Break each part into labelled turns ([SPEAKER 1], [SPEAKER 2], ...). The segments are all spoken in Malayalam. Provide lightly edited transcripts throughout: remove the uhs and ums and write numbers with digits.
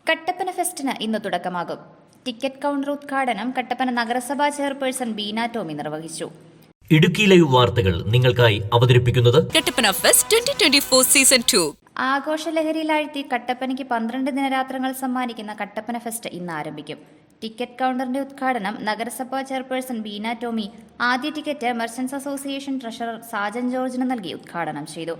[SPEAKER 1] കട്ടപ്പന ഫെസ്റ്റിന് ഇന്ന് തുടക്കമാകും. ടിക്കറ്റ് കൗണ്ടർ ഉദ്ഘാടനം കട്ടപ്പന നഗരസഭാ ചെയർപേഴ്സൺ ബീന ടോമി നിർവഹിച്ചു.
[SPEAKER 2] ഇടുക്കി ലൈവ് വാർത്തകൾ നിങ്ങൾക്കായി അവതരിപ്പിക്കുന്നത്
[SPEAKER 3] കട്ടപ്പന ഫെസ്റ്റ് 2024 സീസൺ 2.
[SPEAKER 1] ആഘോഷലഹരിയിലാഴ്ത്തി കട്ടപ്പനയ്ക്ക് 12 ദിനരാത്രങ്ങൾ സമ്മാനിക്കുന്ന കട്ടപ്പന ഫെസ്റ്റ് ഇന്ന് ആരംഭിക്കും. ടിക്കറ്റ് കൗണ്ടറിന്റെ ഉദ്ഘാടനം നഗരസഭാ ചെയർപേഴ്സൺ ബീന ടോമി ആദ്യ ticket merchants association treasurer Sajan ജോർജിന് നൽകി ഉദ്ഘാടനം ചെയ്തു.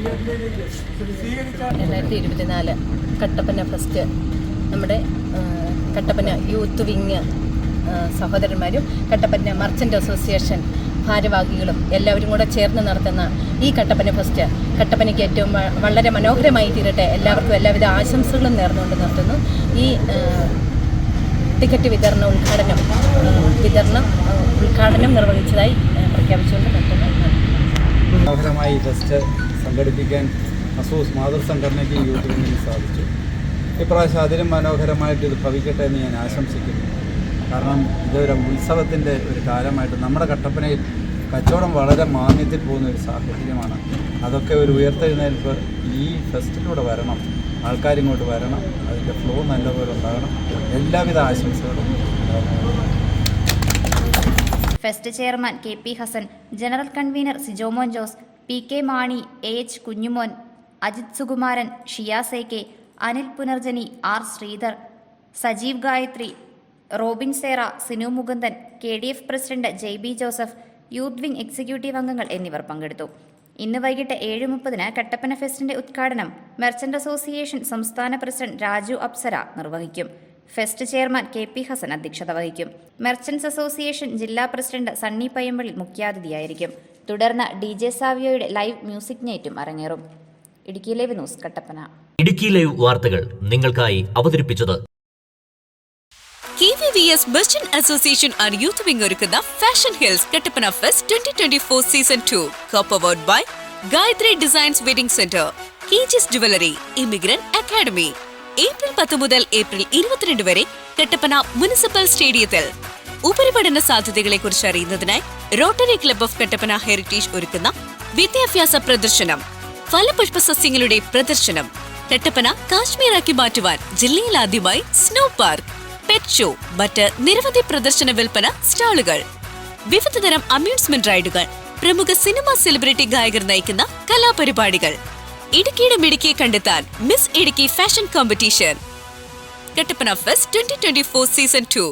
[SPEAKER 4] 2024 കട്ടപ്പന ഫെസ്റ്റ് നമ്മുടെ കട്ടപ്പന യൂത്ത് വിങ് സഹോദരന്മാരും കട്ടപ്പന മർച്ചൻ്റ് അസോസിയേഷൻ ഭാരവാഹികളും എല്ലാവരും കൂടെ ചേർന്ന് നടത്തുന്ന ഈ കട്ടപ്പന ഫെസ്റ്റ് കട്ടപ്പനയ്ക്ക് ഏറ്റവും വളരെ മനോഹരമായി തീരട്ടെ. എല്ലാവർക്കും എല്ലാവിധ ആശംസകളും നേർന്നുകൊണ്ട് നിർത്തുന്നു. ഈ ടിക്കറ്റ് ഉദ്ഘാടനം നിർവഹിച്ചതായി പ്രഖ്യാപിച്ചുകൊണ്ട് നിർത്തുന്നു.
[SPEAKER 5] മനോഹരമായി ഫെസ്റ്റ് സംഘടിപ്പിക്കാൻ മാതൃസംഘടനയ്ക്ക് യൂത്ത് വിങ്ങിന് സാധിച്ചു. ഇപ്രാവശ്യം അതിലും മനോഹരമായിട്ട് ഇത് ഭവിക്കട്ടെ എന്ന് ഞാൻ ആശംസിക്കുന്നു. കാരണം ഇതൊരു ഉത്സവത്തിൻ്റെ ഒരു കാലമായിട്ട് നമ്മുടെ കട്ടപ്പനയിൽ കച്ചവടം വളരെ മാന്യത്തിൽ പോകുന്ന ഒരു സാഹചര്യമാണ്. അതൊക്കെ ഒരു ഉയർത്തെഴുന്നേൽപ്പ് ഈ ഫെസ്റ്റിലൂടെ വരണം, ആൾക്കാരിങ്ങോട്ട് വരണം, അതിൻ്റെ ഫ്ലോ നല്ലപോലെ ഉണ്ടാകണം. എല്ലാവിധ ആശംസകളും.
[SPEAKER 1] Fest chairman KP Hasan, general convener Sijomon Jose, PK Mani, AH Kunjumon, Ajith Sukumaran, Shiyas AK, Anil Punarjani, R Sreedhar, Sajeev Gayathri, Robin Sera, Sinu Mukundan, KDF president JB Joseph, youth wing executive അംഗങ്ങൾ എന്നിവർ പങ്കെടുത്തു. ഇന്ന് വൈകിട്ട് 7:30 കട്ടപ്പന ഫെസ്റ്റിന്റെ ഉദ്ഘാടനം മെർച്ചന്റ് അസോസിയേഷൻ സംസ്ഥാന പ്രസിഡന്റ് രാജു അപ്സര നിർവഹിക്കും. ഫെസ്റ്റ് ചെയർമാൻ KP ഹസൻ അധ്യക്ഷത വഹിക്കും. മെർച്ചന്റ്സ് അസോസിയേഷൻ ജില്ലാ പ്രസിഡന്റ് സണ്ണി പയ്യമ്പള്ളി മുഖ്യാതിഥിയായിരിക്കും. തുടർന്ന് DJ സാവിയോയുടെ ലൈവ് മ്യൂസിക് നൈറ്റും അരങ്ങേറും. Idukki live news Kattappana.
[SPEAKER 2] Idukki live വാർത്തകൾ നിങ്ങൾക്കായി അവതരിപ്പിച്ചത്
[SPEAKER 3] KVVS merchant association and youth wing ഒരുക്കുന്ന fashion hills Kattappana fest 2024 season 2. co-powered by Gayathri designs wedding centre, KG's jewellery, immigrant academy. April 10 മുതൽ ഏപ്രിൽ 22 വരെ കട്ടപ്പന മുനിസിപ്പൽ സ്റ്റേഡിയത്തിൽ. ഉപരിപഠന സാധ്യതകളെക്കുറിച്ച് അറിയുന്നതിനായി rotary club of Kattappana heritage ഒരുക്കുന്ന വിദ്യാഭ്യാസ പ്രദർശനം, ഫലപുഷ്പ സസ്യങ്ങളുടെ പ്രദർശനം, കട്ടപ്പന കാശ്മീരാക്കി മാറ്റുവാൻ ജില്ലയിൽ ആദ്യമായി സ്നോ പാർക്ക്, പെറ്റ് ഷോ, മറ്റ് നിരവധി പ്രദർശന വിൽപ്പന സ്റ്റാളുകൾ, വിവിധതരം അമ്യൂസ്മെന്റ് റൈഡുകൾ, പ്രമുഖ സിനിമാ സെലിബ്രിറ്റി ഗായകർ നയിക്കുന്ന കലാപരിപാടികൾ. ഇടുക്കിയുടെ മിടുക്കിയെ കണ്ടെത്താൻ miss Idukki fashion competition. Kattappana fest 2024 season 2.